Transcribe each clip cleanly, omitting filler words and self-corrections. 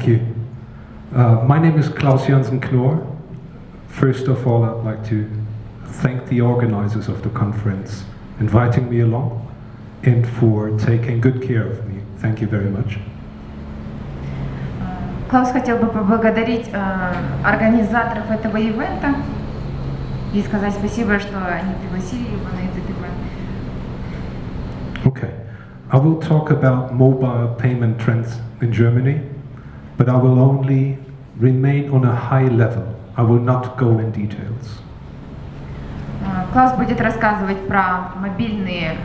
Thank you. My name is Klaus Jansen-Knor. First of all, I'd like to thank the organizers of the conference inviting me along and for taking good care of me. Thank you very much. Клаус хотел бы поблагодарить организаторов этого ивента и сказать спасибо, что они пригласили его на этот ивент. Okay, I will talk about mobile payment trends in Germany, but I will only remain on a high level. I will not go in details. Клаус будет рассказывать про мобильные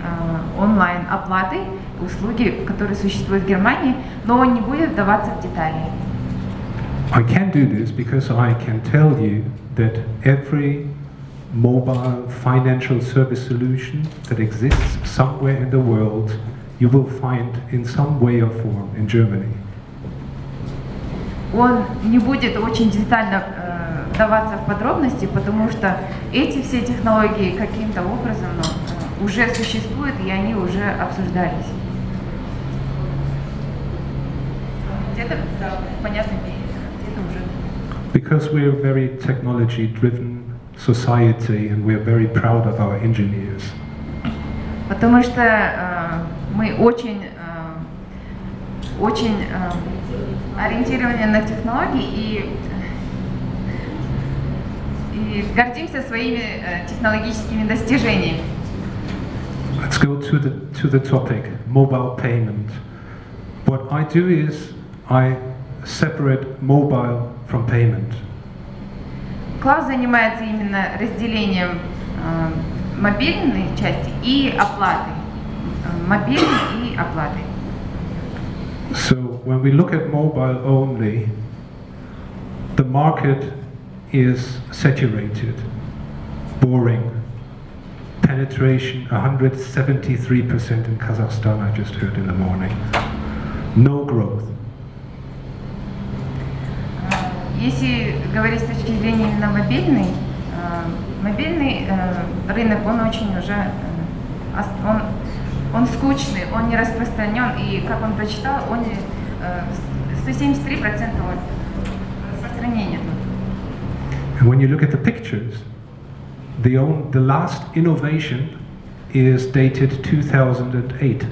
онлайн-оплаты, услуги, которые существуют в Германии, но он не будет вдаваться в детали. I can do this because I can tell you that every mobile financial service solution that exists somewhere in the world, you will find in some way or form in Germany. Он не будет очень детально вдаваться в подробности, потому что эти все технологии каким-то образом уже существуют и они уже обсуждались. Где-то в понятном виде, где-то уже. Because we are a very technology-driven society and we are very proud of our engineers. Потому что мы очень ориентированы на технологии и гордимся своими технологическими достижениями. Let's go to the topic, mobile payment. What I do is I separate mobile from payment. Клаус занимается именно разделением мобильной части и оплаты. Мобильной и оплаты. So when we look at mobile only, the market is saturated, boring. Penetration 173% in Kazakhstan, I just heard in the morning. No growth. Если говорить с точки зрения именно мобильный рынок, он очень уже, он скучный, он не распространен, и, как он прочитал, он 173% распространения тут. And when you look at the pictures, the last innovation is dated 2008.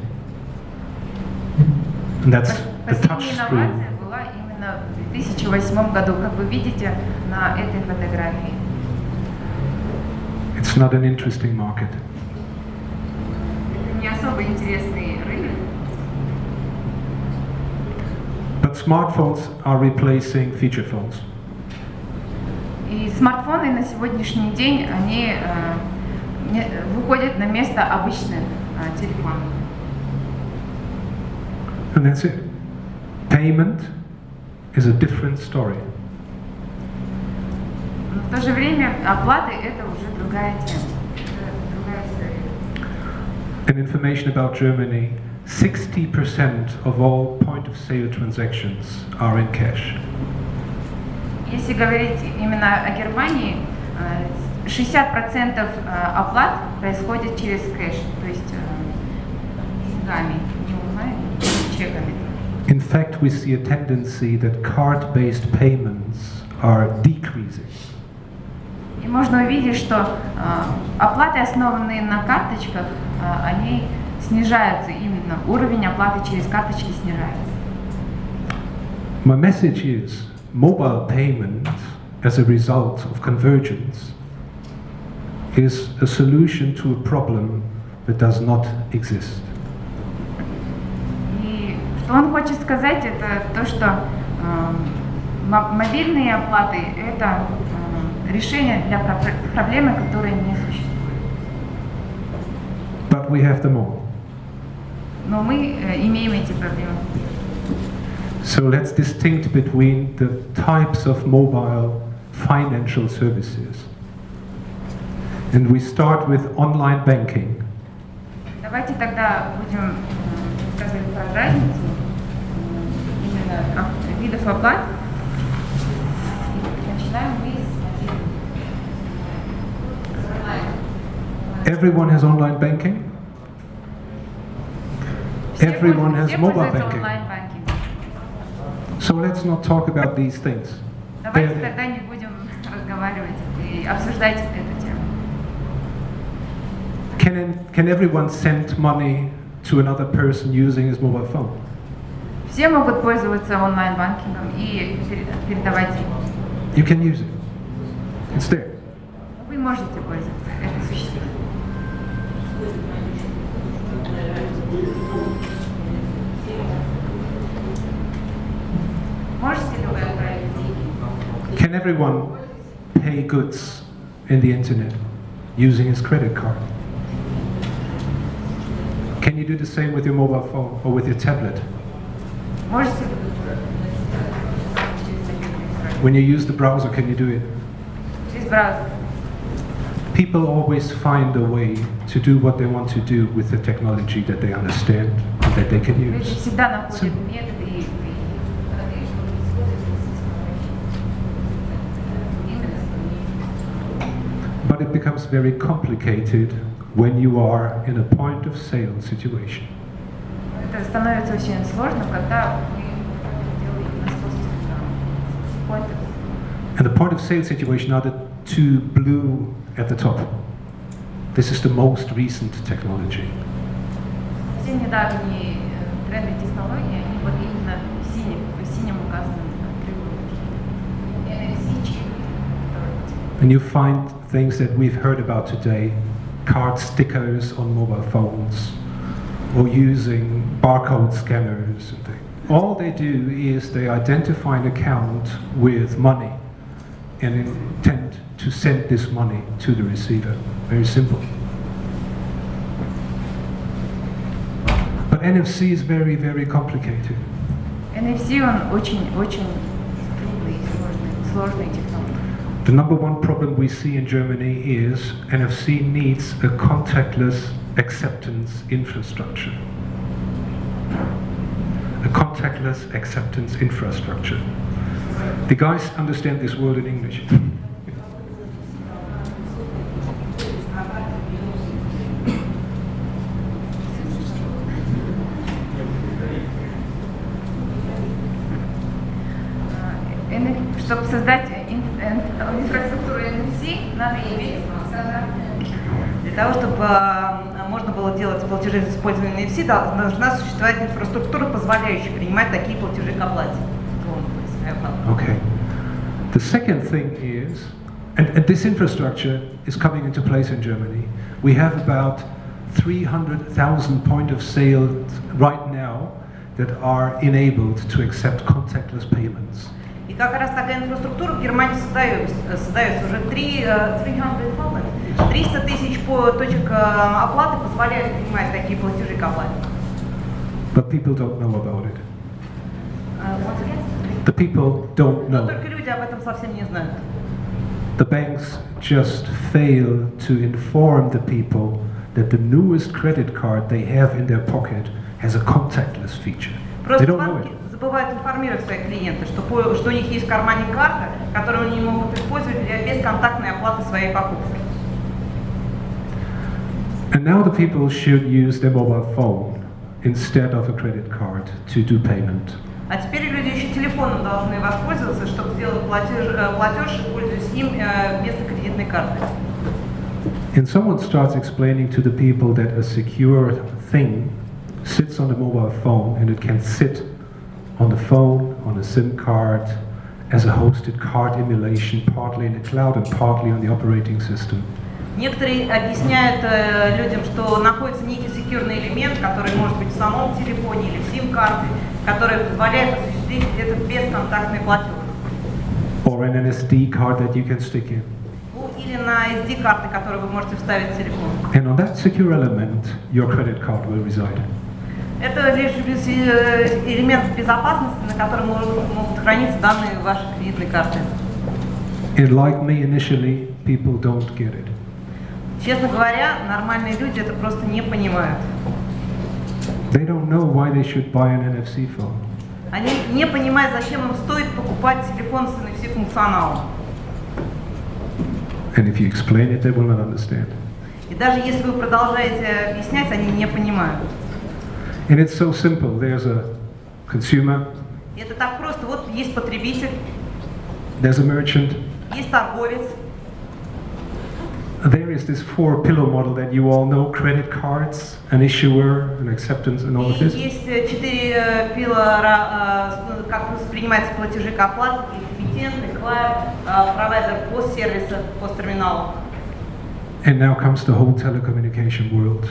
And that's the touch screen. В 2008 году, как вы видите на этой фотографии. It's not an interesting market. Это не особо интересный рынок. But smartphones are replacing feature phones. И смартфоны на сегодняшний день, они выходят на место обычных телефонов. And that's it. Payment is a different story. Но в то же время оплаты это уже другая тема, другая история. And information about Germany, 60% of all point-of-sale transactions are in cash. Если говорить именно о Германии, 60% оплат происходит через кэш, то есть деньгами, не онлайн, а чеками. In fact, we see a tendency that card-based payments are decreasing. И можно увидеть, что оплаты, основанные на карточках, они снижаются, именно уровень оплаты через карточки снижается. My message is, mobile payment, as a result of convergence, is a solution to a problem that does not exist. Что он хочет сказать, это то, что мобильные оплаты – это решение для проблемы, которая не существует. But we have them all. Но мы имеем эти проблемы. So let's distinct between the types of mobile financial services. And we start with online banking. Давайте тогда будем рассказывать про разницу именно видов оплат. Начинаем мы с Everyone has online banking. Everyone has mobile banking. So let's not talk about these things. Давайте They're- тогда не будем разговаривать и обсуждать эту тему. Can everyone send money to another person using his mobile phone? Все могут пользоваться онлайн-банкингом и передавать деньги. You can use it. It's there. Вы можете пользоваться, это существует. Можете ли вы отправить деньги? Can everyone pay goods in the internet using his credit card? Can you do the same with your mobile phone or with your tablet? Можете ли When you use the browser, can you do it? через браузер? People always find a way to do what they want to do with the technology that they understand and that they can Люди use. всегда находят методы и But it becomes very complicated when you are in a point of sale situation. это становится очень сложно, когда мы делаем на собственном point. And the point of sale situation are the two blue at the top. This is the most recent technology. Все недавние тренды технологий, они вот именно в синем указаны на треугольнике. NFC чип. And you find things that we've heard about today, card stickers on mobile phones, or using barcode scanners and things. All they do is they identify an account with money and intend to send this money to the receiver. Very simple. But NFC is very, very complicated. NFC он очень трудный и сложный технология. The number one problem we see in Germany is NFC needs a contactless acceptance infrastructure. A contactless acceptance infrastructure. The guys understand this word in English. Чтобы создать инфраструктуру NFC, надо иметь Для того, чтобы можно было делать платежи с использованием NFC, должна существовать инфраструктура, позволяющая принимать такие платежи к оплате. Okay. The second thing is, and this infrastructure is coming into place in Germany. We have about 300,000 point of sale right now that are enabled to accept contactless payments. И как раз такая инфраструктура в Германии создается уже 300 тысяч точек оплаты позволяют принимать такие платежи к оплате. But people don't know about it. The people don't Но know. только люди об этом совсем не знают. The banks just fail to inform the people that the newest credit card they have in their pocket has a contactless feature. They Просто don't know банки it. забывают информировать своих клиентов, что у них есть в кармане карта, которую они могут использовать для бесконтактной оплаты своей покупки. And now the people should use their mobile phone instead of a credit card to do payment. А теперь люди еще телефоном должны воспользоваться, чтобы сделать платеж, пользуясь им вместо кредитной карты. And someone starts explaining to the people that a secure thing sits on the mobile phone and it can sit on the phone, on a SIM card, as a hosted card emulation, partly in the cloud and partly on the operating system. Некоторые объясняют людям, что находится некий секьюрный элемент, который может быть в самом телефоне или в сим-карте, который позволяет осуществить этот бесконтактный платеж. Or an SD card that you can stick in. Или на SD-карты, которые вы можете вставить в телефон. And on that secure element, your credit card will reside. Это лишь элемент безопасности, на котором могут храниться данные вашей кредитной карты. And like me initially, people don't get it. Честно говоря, нормальные люди это просто не понимают. They don't know why they should buy an NFC phone. Они не понимают, зачем им стоит покупать телефон с NFC-функционалом. And if you explain it, they will not understand. И даже если вы продолжаете объяснять, они не понимают. And it's so simple. There's a consumer. Это так просто. Вот есть потребитель, there's a merchant. есть торговец. There is this 4-pillar model that you all know: credit cards, an issuer, an acceptance, and all of И this. есть 4 пилора, как воспринимаются платежи к оплате: эмитент, эквайр, провайдер постсервиса, посттерминала. And now comes the whole telecommunication world.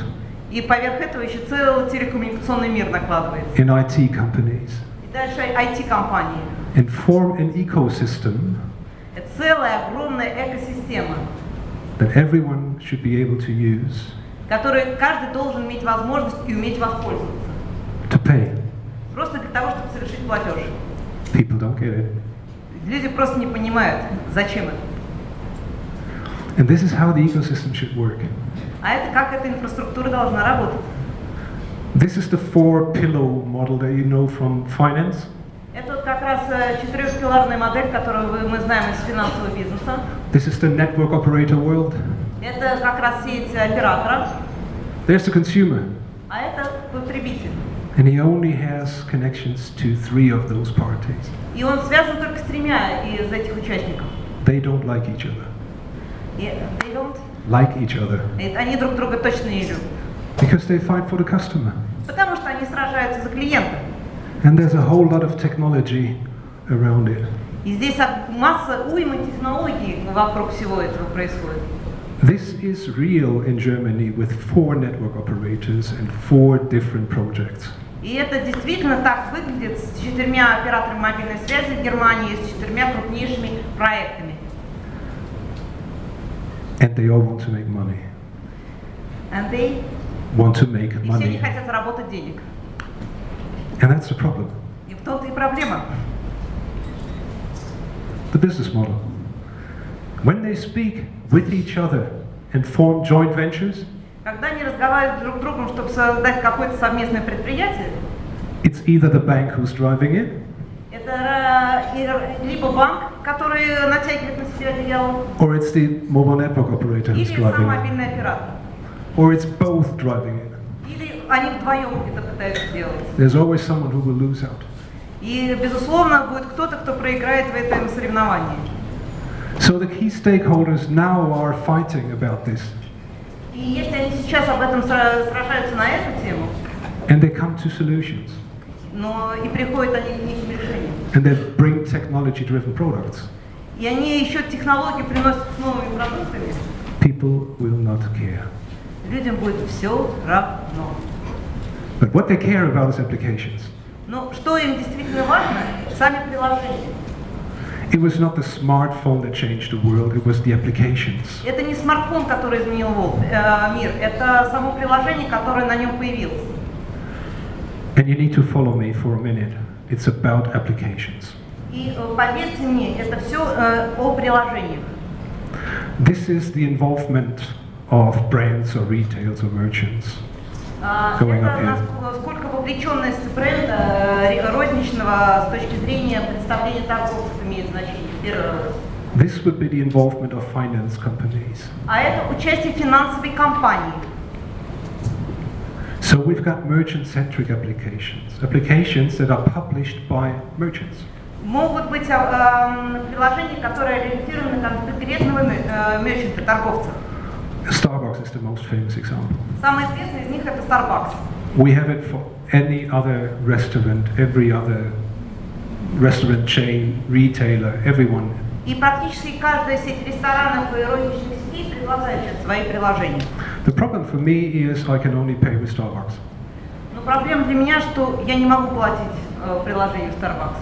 И поверх этого еще целый телекоммуникационный мир накладывается. In IT companies. И дальше IT-компании. And form an ecosystem Это целая огромная экосистема, that everyone should be able to use которой каждый должен иметь возможность и уметь воспользоваться. to pay. Просто для того, чтобы совершить платеж. People don't get it. Люди просто не понимают, зачем это. And this is how the ecosystem should work. А это как эта инфраструктура должна работать. This is the 4-pillar model that you know from finance. Это вот как раз 4-пиларная модель, которую мы знаем из финансового бизнеса. This is the network operator world. Это как раз сеть оператора, There's the consumer. а это потребитель. And he only has connections to 3 of those parties. И он связан только с 3 из этих участников. They don't like each other. И they don't. Like each other. И они друг друга точно не любят. Because they fight for the customer. Потому что они сражаются за клиента. And there's a whole lot of technology around it. И здесь масса уйма технологий вокруг всего этого происходит. This is real in Germany with 4 network operators and 4 different projects. И это действительно так выглядит с 4 операторами мобильной связи в Германии, с 4 крупнейшими проектами. And they all want to make money. And they... Want to make И все не money. хотят заработать денег. And that's the problem. И в том-то и проблема. The business model. When they speak with each other and form joint ventures, Когда они разговаривают друг с другом, чтобы создать какое-то совместное предприятие, it's either the bank who's driving it, это либо банк, который натягивает на себя одеяло, or it's the mobile network operator who's или сам driving it, мобильный оператор. or it's both driving it. Или они вдвоем это пытаются сделать. There's always someone who will lose out. И, безусловно, будет кто-то, кто проиграет в этом соревновании. So the key stakeholders now are fighting about this, И если они сейчас об этом сражаются на эту тему, and they come to solutions, но и приходят они к неким решениям, and they bring technology-driven products. и они еще технологии приносят с новыми продуктами, People will not care. людям будет все равно. But what they care about is applications. Но что им действительно важно, сами приложения. It was not the smartphone that changed the world, it was the applications. Это не смартфон, который изменил мир, это само приложение, которое на нем появилось. And you need to follow me for a minute. It's about applications. И поверьте мне, это все о приложениях. This is the involvement of brands or retailers or merchants. Going up here. Это насколько вовлеченность бренда розничного с точки зрения представления торговцев имеет значение в первую очередь. This would be the involvement of finance companies. А это участие финансовой компании. So we've got merchant-centric applications that are published by merchants. Могут быть приложения, которые ориентированы на конкретного мерчанта, торговца. Starbucks is the most famous example. Самый известный из них это Starbucks. We have it for any other restaurant, every other restaurant chain, retailer, everyone. И практически каждая сеть ресторанов и розничных сетей предлагает сейчас свои приложения. The problem for me is I can only pay with Starbucks. Но проблема для меня, что я не могу платить приложение в Starbucks.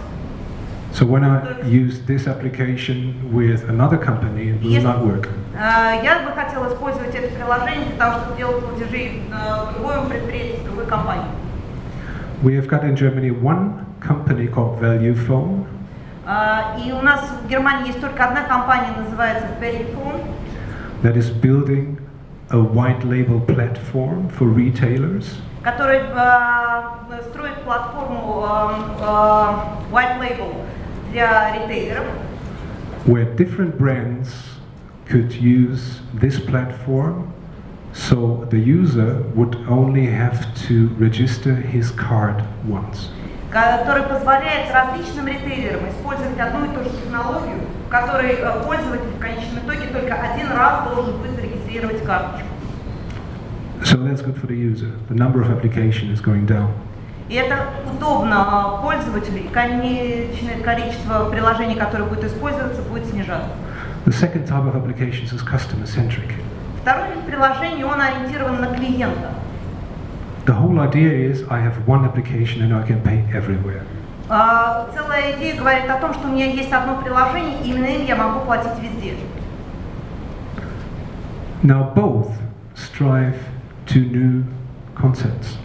So when I use this application with another company, it will not work. Я бы хотела использовать это приложение для того, чтобы делать платежи в другом предприятии, в другой компании. We have got in Germany one company called Value Phone. И у нас в Германии есть только одна компания, называется Mobievent, that is building a white label platform for retailers. которая строит платформу white label для ритейлеров, where different brands could use this platform, so the user would only have to register his card once. который позволяет различным ритейлерам использовать одну и ту же технологию, в которой пользователь в конечном итоге только один раз должен будет зарегистрировать карточку. So that's good for the user. The number of applications is going down. И это удобно пользователю, и конечное количество приложений, которые будут использоваться, будет снижаться. The second type of applications is customer-centric. Второй вид приложений, он ориентирован на клиента. The whole idea is I have one application and I can pay everywhere. Целая идея говорит о том, что у меня есть одно приложение, и именно им я могу платить везде. Now both strive to new concepts.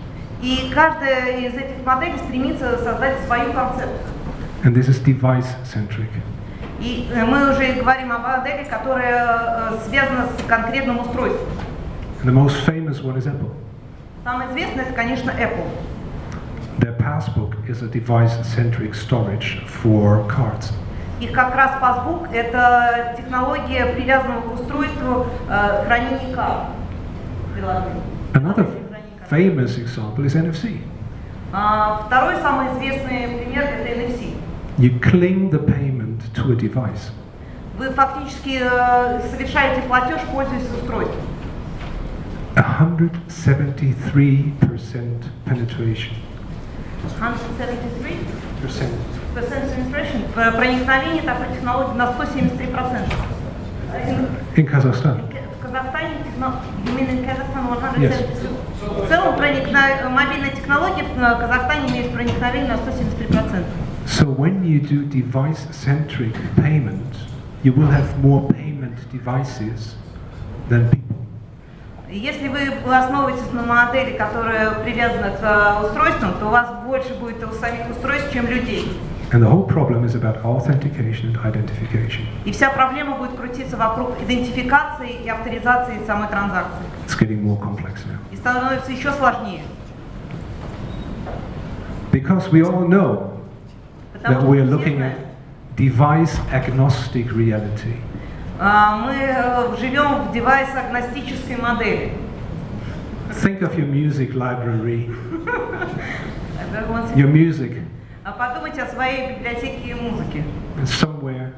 И каждая из этих моделей стремится создать свою концепцию. And this is device-centric. И мы уже говорим о модели, которая связана с конкретным устройством. And the most famous one is Apple. Самое известное, это, конечно, Apple. Their passbook is a device-centric storage for cards. Их как раз Passbook – это технология привязанного к устройству хранения карт. Another famous example is NFC. Второй самый известный пример – это NFC. You cling the payment to a device. Вы фактически совершаете платеж, пользуясь устройством. 173% penetration. 173% penetration. Проникновение такой технологии на 173%. In Kazakhstan. В Казахстане в целом мобильная технология в Казахстане имеет проникновение на 173%. So when you do device-centric payment, you will have more payment devices than people. Если вы основываетесь на модели, которая привязана к устройствам, то у вас больше будет у самих устройств, чем людей. And the whole problem is about authentication and identification. И вся проблема будет крутиться вокруг идентификации и авторизации самой транзакции. It's getting more complex now. И становится еще сложнее. Because we all know that we are looking at device-agnostic reality. Мы живем в девайс-агностической модели. Think of your music library. Your music. Подумайте о своей библиотеке музыки. It's somewhere,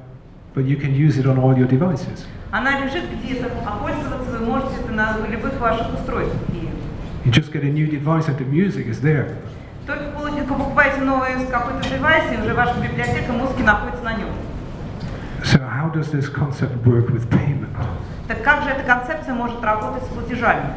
but you can use it on all your devices. Она лежит где-то, а пользоваться вы можете на любых ваших устройствах. You just get a new device and the music is there. Только покупаете новый какой-то девайс, и уже ваша библиотека музыки находится на нем. So how does this concept work with payment? Так как же эта концепция может работать с платежами?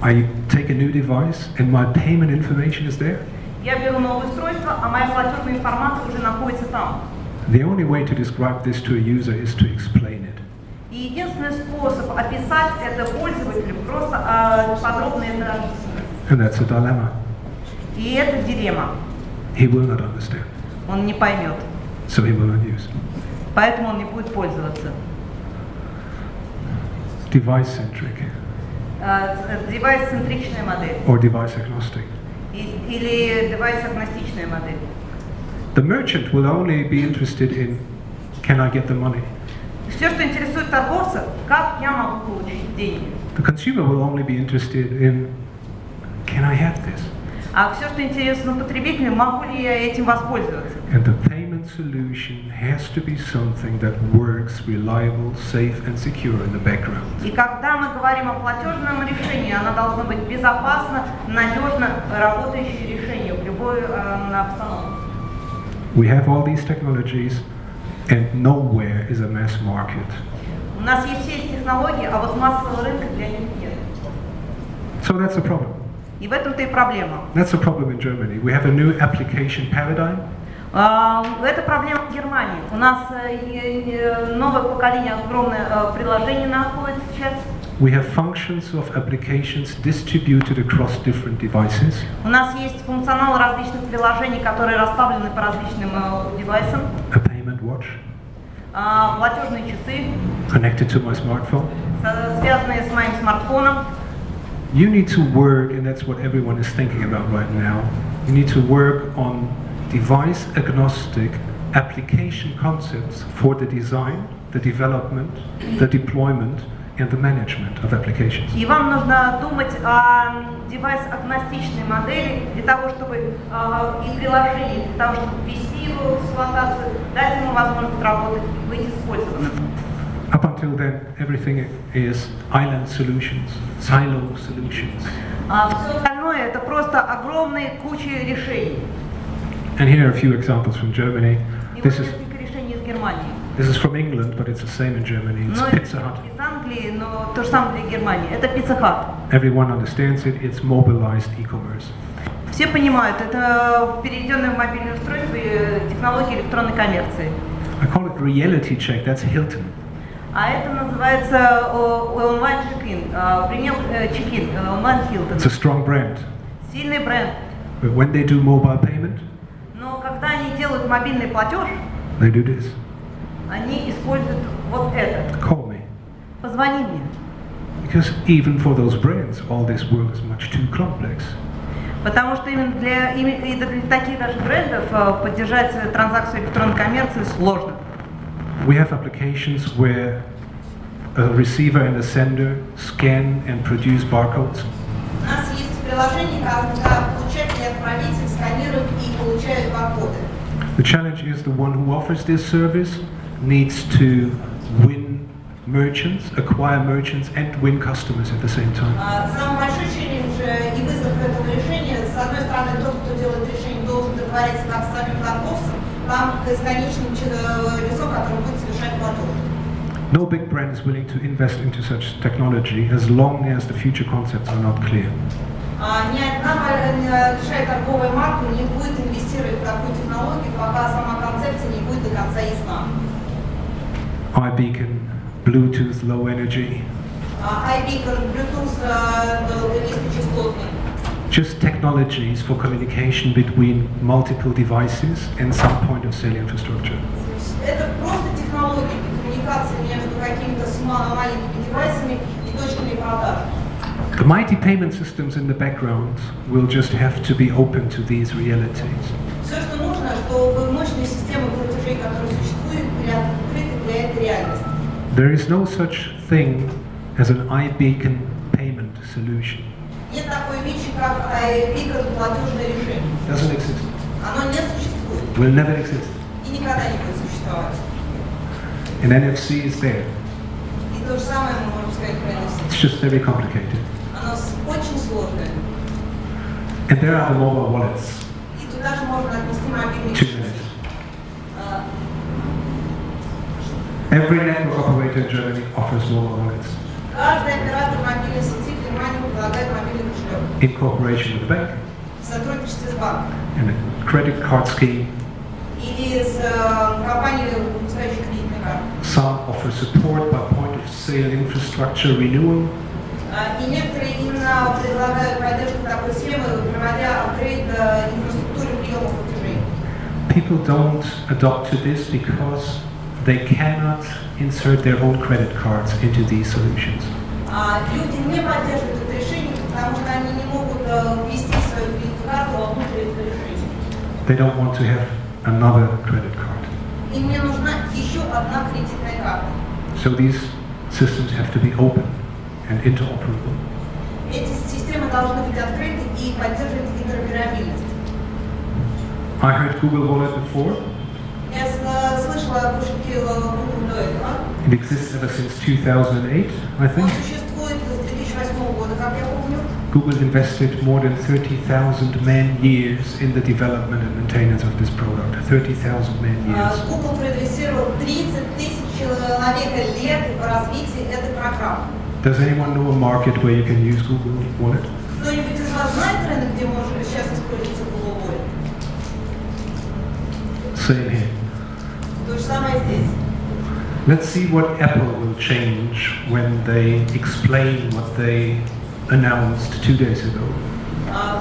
I take a new device and my payment information is there. Я беру новое устройство, а моя платежная информация уже находится там. The only way to describe this to a user is to explain it. И единственный способ описать это пользователю просто подробно это объяснить. And that's a dilemma. И это дилемма. He will not understand. Он не поймет. So he will not use. Поэтому он не будет пользоваться. Device-centric. Девайс-центричная модель. Or device-agnostic. Или девайс-агностичная модель. The merchant will only be interested in, can I get the money? Все, что интересует торговца, как я могу получить деньги. The consumer will only be interested in, can I have this? А все, что интересно потребителю, могу ли я этим воспользоваться? And the payment solution has to be something that works reliable, safe and secure in the background. И когда мы говорим о платежном решении, оно должно быть безопасно, надежно работающее решение в любой обстановке. We have all these technologies and nowhere is a mass market. У нас есть все эти технологии, а вот массового рынка для них нет. So that's a problem. И в этом-то и проблема. That's a problem in Germany. We have a new application paradigm. Это проблема в Германии. У нас новое поколение, огромное приложение находится сейчас. We have functions of applications distributed across different devices. У нас есть функционал различных приложений, которые расставлены по различным девайсам. A payment watch. Платежные часы, Connected to my smartphone. связанные с моим смартфоном. You need to work, and that's what everyone is thinking about right now. You need to work on device agnostic application concepts for the design, the development, the deployment, in the management of applications. И вам нужно думать о девайс-агностичной модели для того, чтобы и приложение, для того, чтобы ввести его в эксплуатацию, дать ему возможность работать и быть использованным. Up until then, everything is island solutions, silo solutions. Все остальное это просто огромные кучи решений. And here are a few examples from Germany. И This вот is несколько решений из Германии. This is from England, but it's the same in Germany. It's Но Pizza Hut. из Англии, но то же самое для Германии. Это Pizza Hut. Everyone understands it. It's mobilized e-commerce. Все понимают, это переведенное в мобильное устройство технологии электронной коммерции. I call it reality check. That's Hilton. А это называется онлайн-чекин, пример чекин, онлайн-Хилтон. It's a strong brand. Сильный бренд. But when they do mobile payment, Но когда они делают мобильный платеж, they do this. они используют вот это. Call me. Позвони мне. Because even for those brands, all this world is much too complex. Потому что именно для таких даже брендов поддержать транзакцию электронной коммерции сложно. We have applications where a receiver and a sender scan and produce barcodes. У нас есть приложение, когда получатель и отправитель сканируют и получают баркоды. The challenge is the one who offers this service needs to win merchants, acquire merchants, and win customers at the same time. Самый большой челлендж и вызов этого решения, с одной стороны, тот, кто делает решение, должен договориться как с самим торговцем, там с конечным лицом, который будет совершать платеж. No big brand is willing to invest into such technology as long as the future concepts are not clear. Ни одна большая торговая марка не будет инвестировать в такую технологию, пока сама концепция не будет до конца ясна. iBeacon, Bluetooth, low energy, iBeacon, Bluetooth низкочастотный. just technologies for communication between multiple devices and some point of sale infrastructure. Это просто технологии для коммуникации между какими-то маленькими девайсами и точками продаж. The mighty payment systems in the background will just have to be open to these realities. Все, что нужно, чтобы мощные системы платежей, которые существуют, были открыты для этой реальности. There is no such thing as an iBeacon payment solution. Нет такой вещи, как iBeacon платежное решение. Doesn't exist. Оно не существует Will never exist. и никогда не будет существовать. And NFC is there. И то же самое мы можем сказать про NFC. It's just very complicated. Оно очень сложное. And there are the mobile wallets. И туда же можно отнести мобильные 2 часы. minutes. Every network operator in Germany offers mobile wallets Каждый оператор мобильной сети в Германии предлагает мобильный кошелек in cooperation with the bank в сотрудничестве с банком and a credit card scheme. или с компанией, выпускающей кредитные карты. Some offer support by point of sale infrastructure renewal. И некоторые именно предлагают поддержку такой схемы, проводя апгрейд инфраструктуры приема платежей. People don't adopt to this because they cannot insert their own credit cards into these solutions. Люди не поддерживают это решение, потому что они не могут ввести свою кредитную карту внутрь этого решения. They don't want to have another credit card. Им не нужна еще одна кредитная карта. So these systems have to be open and interoperable. Эти системы должны быть открыты и поддерживать интероперабильность. I heard Google Wallet before. Я слышала о кошельке Google до этого. It exists ever since 2008, I Он think. существует с 2008 года, как я помню. Google invested more than 30,000 man-years in the development and maintenance of this product. 30,000 man-years. Google проинвестировал 30 тысяч человека лет в развитии этой программы. Does anyone know a market where you can use Google Wallet? Кто-нибудь из вас знает рынок, где может сейчас использоваться Google Wallet? Same here. То же самое здесь. Let's see what Apple will change when they explain what they announced 2 days ago.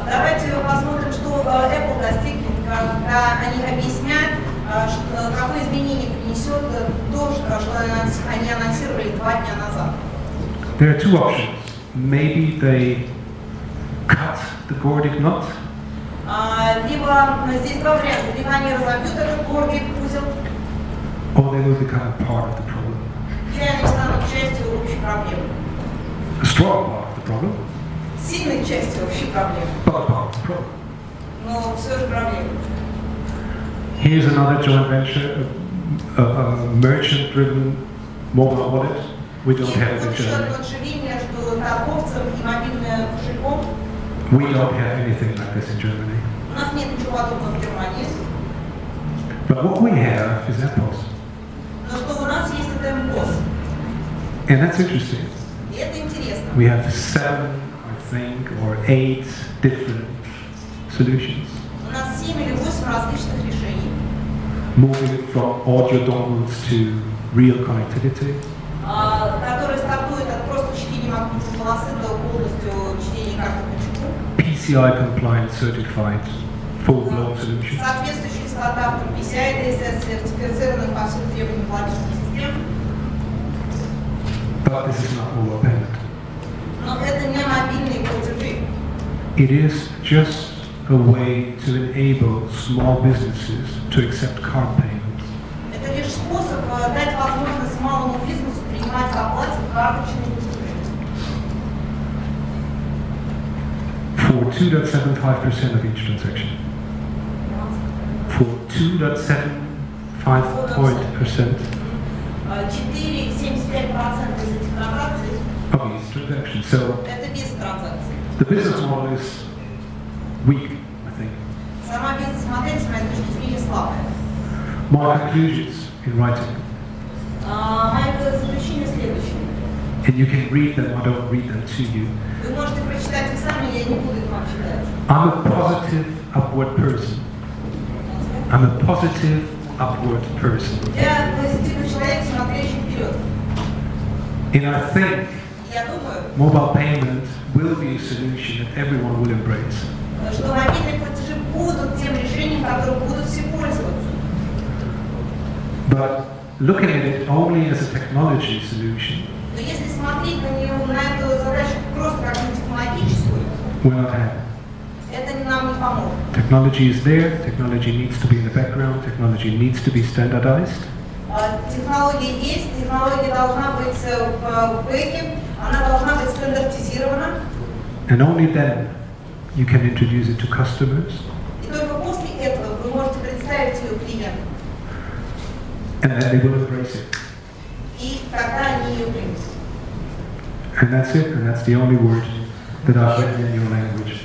Давайте посмотрим, что Apple достигнет, когда они объясняют, какое изменение принесет то, что они анонсировали 2 дня назад. There are two options. Maybe they cut the Gordic knot, Либо здесь два варианта. Либо они разобьют этот Гордиев узел, or they will become part of the problem. или они станут частью общей общей проблемы. A strong part of the problem, Сильной частью общей проблемы. but a part of the problem. Но все же проблема. Here's another joint venture, a merchant-driven mobile wallet. We don't have it in Еще Germany. одно отживение между торговцем и мобильным кошельком. We don't have anything like this in Germany. У нас нет ничего подобного в Германии. But what we have is EPOS. Но что у нас есть, это МПОС. And that's interesting. И это интересно. We have 7, I think, or 8 different solutions. У нас 7 или 8 различных решений, Moving from audio dongles to real connectivity. которые стартуют от просто чтения магнитной полосы до полностью чтения карты по чипу. PCI compliant certified full-blown solutions. Соответствующие стандартам PCI DSS, сертифицированных по всем требованиям платежных систем. But this is not mobile payment. Но это не мобильные платежи. It is just a way to enable small businesses to accept card payments. Это лишь способ дать возможность малому бизнесу принимать в оплате карточные платежи. For 2.75% of each transaction. For 2.75% 4,75% из этих транзакций of each transaction. So это без транзакций. the business model is weak, I think. Сама бизнес-модель, с моей точки зрения, слабая. My conclusions in writing, Мои заключения следующие. and you can read them, I don't read them to you. Вы можете прочитать их сами, я не буду их вам читать. I'm a positive upward person. I'm a positive upward person. Я позитивный человек, смотрящий вперед. And I think Я думаю, mobile payment will be a solution that everyone will embrace. что мобильные платежи будут тем решением, которым будут все пользоваться. But looking at it only as a technology solution Но если смотреть на нее, на эту задачу просто как на технологическую, will not happen. это нам не поможет. Technology is there, technology needs to be in the background, technology needs to be standardized. Технология есть, технология должна быть в бэке, она должна быть стандартизирована. And only then you can introduce it to customers, И только после этого вы можете представить ее клиентам. and then they will embrace it. И тогда они ее примут. And that's it, and that's the only word that I've written in your language.